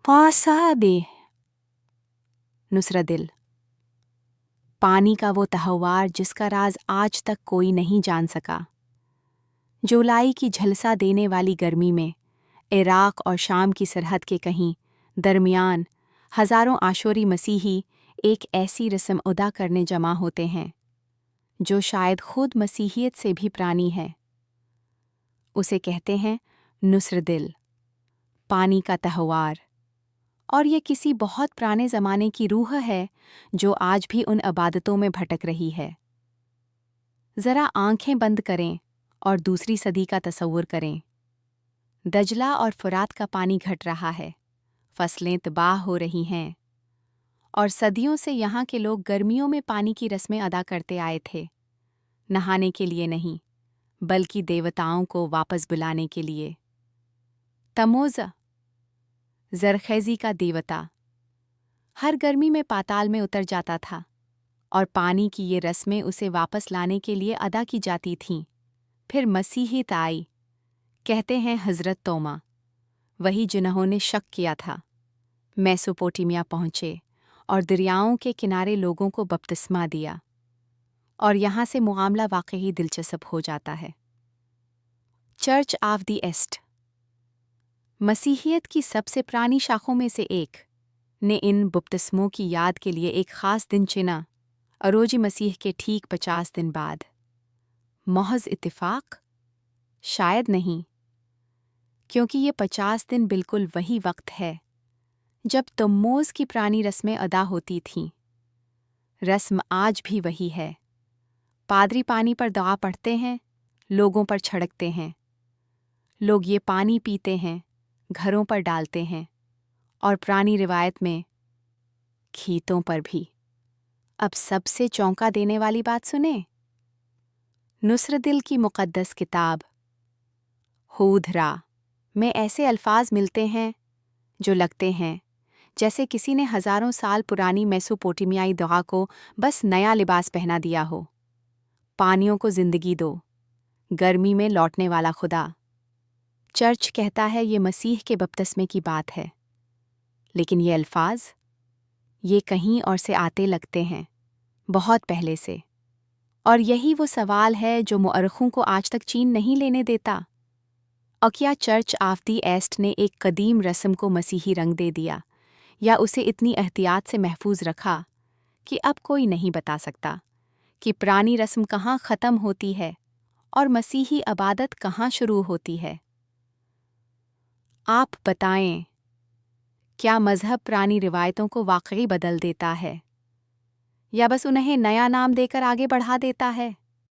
पासाबे नुसरदिल, पानी का वो तहवार जिसका राज आज तक कोई नहीं जान सका। जुलाई की झलसा देने वाली गर्मी में इराक और शाम की सरहद के कहीं दरमियान हजारों आशोरी मसीही एक ऐसी रस्म अदा करने जमा होते हैं जो शायद खुद मसीहियत से भी पुरानी है। उसे कहते हैं नुसरदिल, पानी का तहवार, और ये किसी बहुत पुराने ज़माने की रूह है जो आज भी उन इबादतों में भटक रही है। ज़रा आंखें बंद करें और दूसरी सदी का तसव्वुर करें। दजला और फुरात का पानी घट रहा है, फसलें तबाह हो रही हैं, और सदियों से यहाँ के लोग गर्मियों में पानी की रस्में अदा करते आए थे, नहाने के लिए नहीं बल्कि देवताओं को वापस बुलाने के लिए। तमोज़, ज़रख़ेज़ी का देवता, हर गर्मी में पाताल में उतर जाता था और पानी की ये रस्में उसे वापस लाने के लिए अदा की जाती थीं। फिर मसीहियत आई, कहते हैं हज़रत तोमा, वही जिन्होंने शक किया था, मेसोपोटामिया पहुँचे और दरियाओं के किनारे लोगों को बपतिस्मा दिया, और यहाँ से मुआमला वाकई दिलचस्प हो जाता है। चर्च ऑफ द ईस्ट, मसीहियत की सबसे पुरानी शाखों में से एक, ने इन बपतिस्मों की याद के लिए एक ख़ास दिन चुना, अरोजी मसीह के ठीक 50 दिन बाद। महज इत्तिफाक? शायद नहीं, क्योंकि ये 50 दिन बिल्कुल वही वक्त है जब तम्मूज़ की पुरानी रस्में अदा होती थीं। रस्म आज भी वही है। पादरी पानी पर दुआ पढ़ते हैं, लोगों पर छिड़कते हैं। लोग ये पानी पीते हैं, घरों पर डालते हैं, और पुरानी रिवायत में खेतों पर भी। अब सबसे चौंका देने वाली बात सुने। नुसरदिल की मुक़द्दस किताब हूद-रा में ऐसे अल्फाज मिलते हैं जो लगते हैं जैसे किसी ने हज़ारों साल पुरानी मेसोपोटामियाई दुआ को बस नया लिबास पहना दिया हो। पानियों को ज़िंदगी दो, गर्मी में लौटने वाला खुदा। चर्च कहता है ये मसीह के बपतिस्मे की बात है, लेकिन ये अल्फाज, ये कहीं और से आते लगते हैं, बहुत पहले से। और यही वो सवाल है जो मुअर्रिखों को आज तक चीन नहीं लेने देता। और क्या चर्च ऑफ द ईस्ट ने एक कदीम रस्म को मसीही रंग दे दिया, या उसे इतनी एहतियात से महफूज रखा कि अब कोई नहीं बता सकता कि पुरानी रस्म कहाँ ख़त्म होती है और मसीही इबादत कहाँ शुरू होती है? आप बताएं, क्या मज़हब पुरानी रिवायतों को वाकई बदल देता है, या बस उन्हें नया नाम देकर आगे बढ़ा देता है?